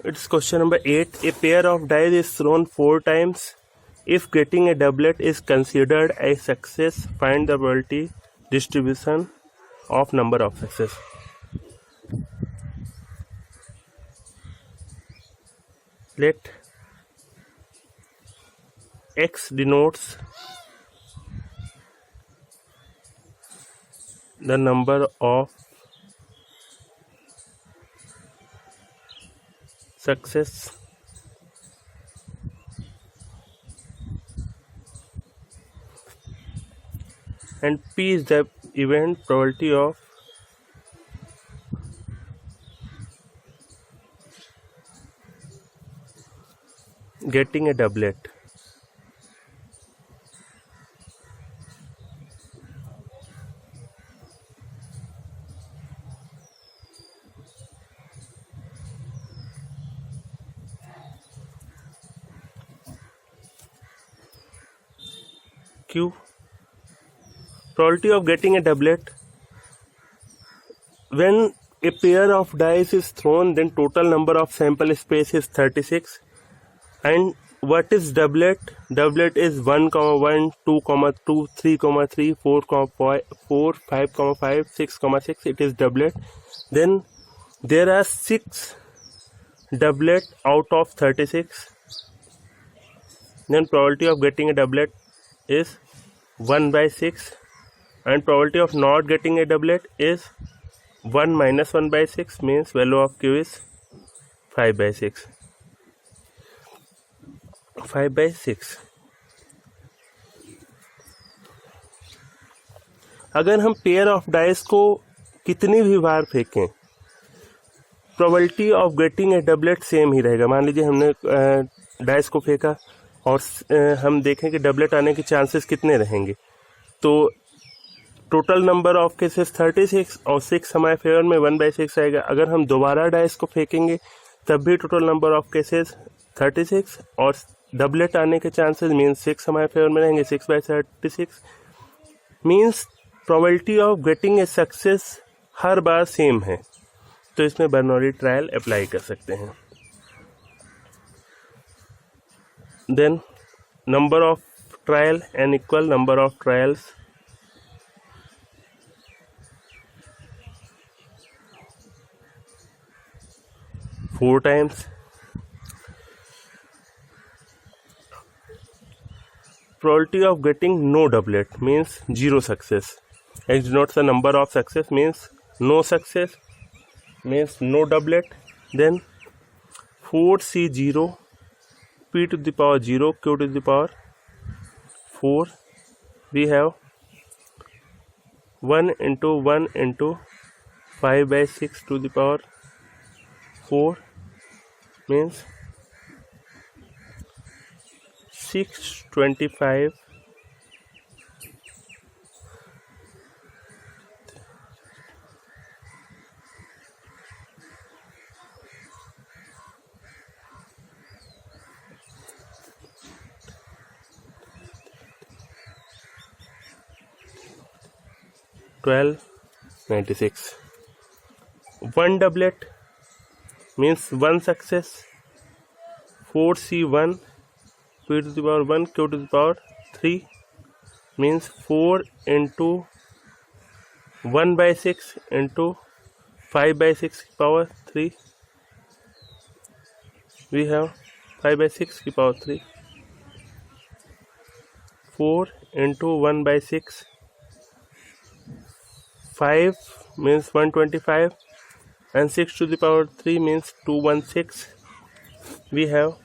It's question number 8. A pair of dice is thrown 4 times. If getting a doublet is considered a success, find the probability distribution of number of success. Let X denotes the number of success and P is the event probability of getting a doublet. Q, probability of getting a doublet. When a pair of dice is thrown, then total number of sample space is 36. And what is doublet? Doublet is 1, 1, 2, 2, 3, 3, 4, 5, 5, 6, 6. It is doublet. Then there are 6 doublet out of 36. Then probability of getting a doublet is 1 by 6. And probability of not getting a doublet is 1 minus 1 by 6, means value of Q is 5 by 6. 5 by 6. अगर हम pair of dice को कितनी भी बार फेंकें, probability of getting a doublet same ही रहेगा. मान लीजिए हमने डाइस को फेंका और हम देखें कि डबलेट आने के चांसेस कितने रहेंगे. तो टोटल नंबर ऑफ केसेस 36 और 6 हमारे फेवर में 1 by 6 आएगा. अगर हम दोबारा डाइस को फेंकेंगे तब भी टोटल नंबर ऑफ केसेस 36 और डबलेट आने के चांसेस मीन्स 6 हमारे फेवर में रहेंगे. 6 by 36 means probability of getting a success हर बार सेम है. तो इसमें बर्नौली ट्रायल अप्लाई कर सकते हैं. Then number of trial n equal number of trials. Four times. Probability of getting no doublet means 0 success. X denotes the number of success, means no success, means no doublet. Then 4C0, P to the power 0, Q to the power 4. We have 1 into 5 by 6 to the power 4, means 625. $12.96. One doublet means 1 success. 4C1, P to the power 1, Q to the power 3, means 4 into 1 by 6 into 5 by 6 की power 3. We have 5 by 6 की power 3. 4 into 1 by 6. 5 means 125 and 6 to the power 3 means 216. We have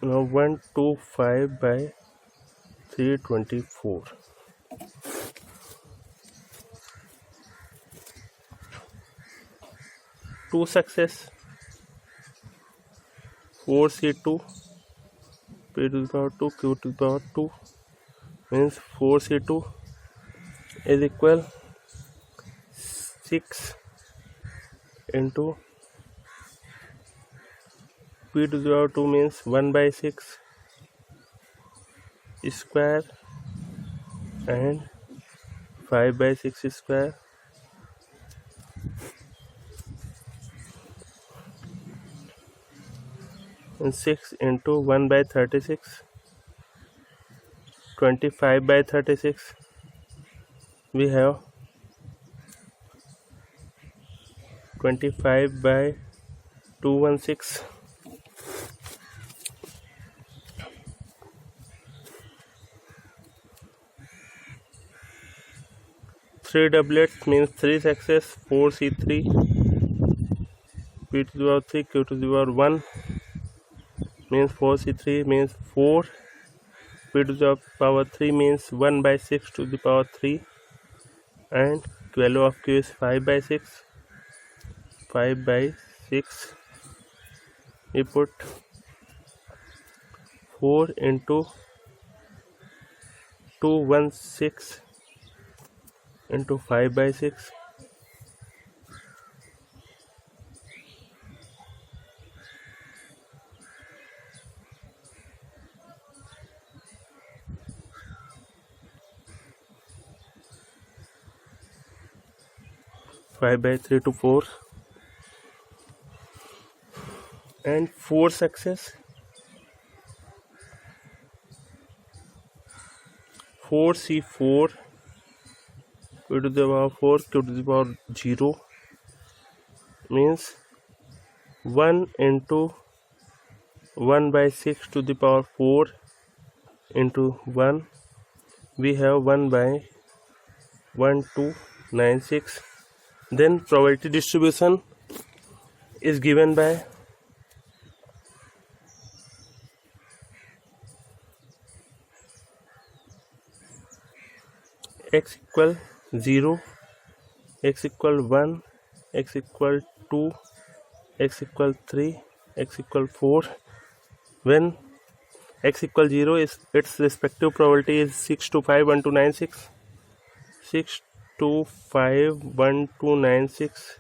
125 by 324. Two success. 4C2, p to the power 2 q to the power 2 means 4c2 is equal 6 into p to the power 2 means 1 by 6 square and 5 by 6 square and 6 into 1 by 36 25 by 36 we have 25 by 216 3 doublet means 3 success 4c3 p to the power 3 q to the power 1 means 4c3 means 4 p to the power 3 means 1 by 6 to the power 3 and value of q is 5 by 6 5 by 6 we put 4 into 216 into 5 by 6 5 by 3 to 4 and 4 success 4c4 p to the power 4 q to the power 0 means 1 into 1 by 6 to the power 4 into 1 we have 1 by 1296 then probability distribution is given by x equal 0 x equal 1 x equal 2 x equal 3 x equal 4 when x equal 0 is its respective probability is 6 to 5 1 to 96 6 to 5 1 to 96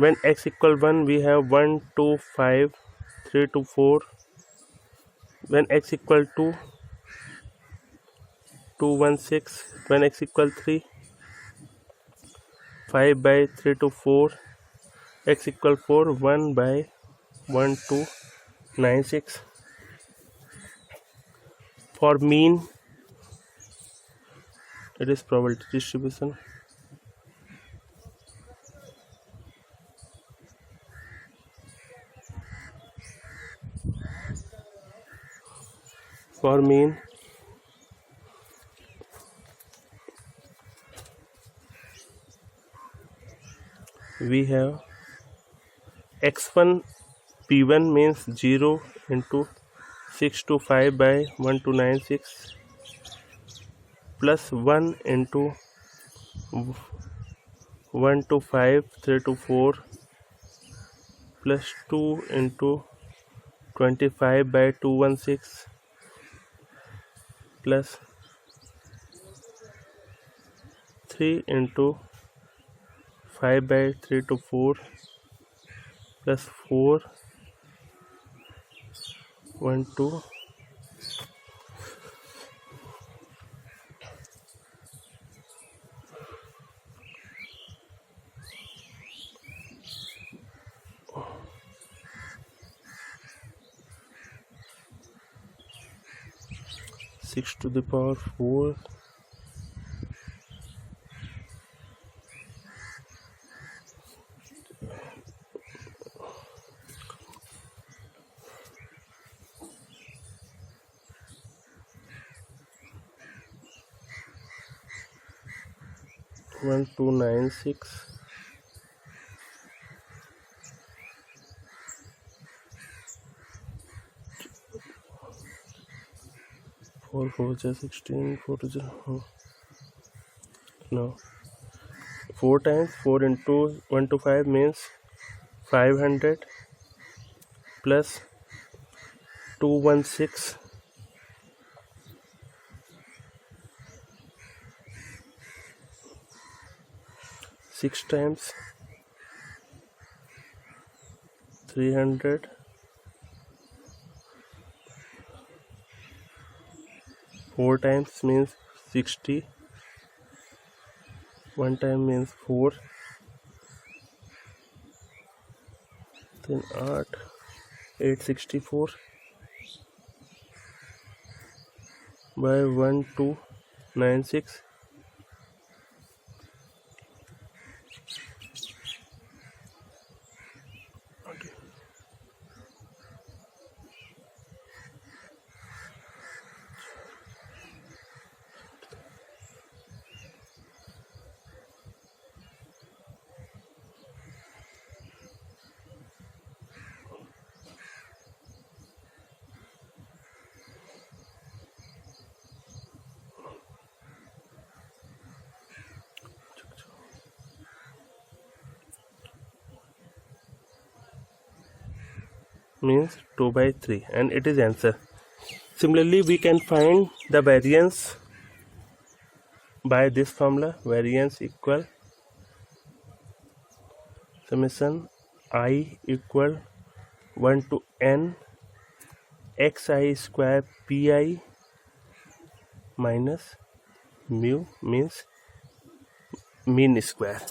when x equal 1 we have 1 to 5 3 to 4 when x equal 2 216 when x equal 3 5 by 3 to 4 x equal 4 1 by 1 to 96 for mean it is probability distribution for mean we have x1 p1 means 0 into 6 to 5 by 1 to 96 plus 1 into 1 to 5 3 to 4 plus 2 into 25 by 216 plus 3 into 5 by 3 to 4 plus 4 1 2 6 to the power 4 1296 4 4 16 4 no 4 times 4 into 1 to 5 means 500 plus 216 6 times 300 4 times means 60, 1 time means 4, then 8 864 by 1296 means 2 by 3, and it is answer. Similarly, we can find the variance by this formula. Variance equal summation I equal 1 to n xi square pi minus mu means mean square.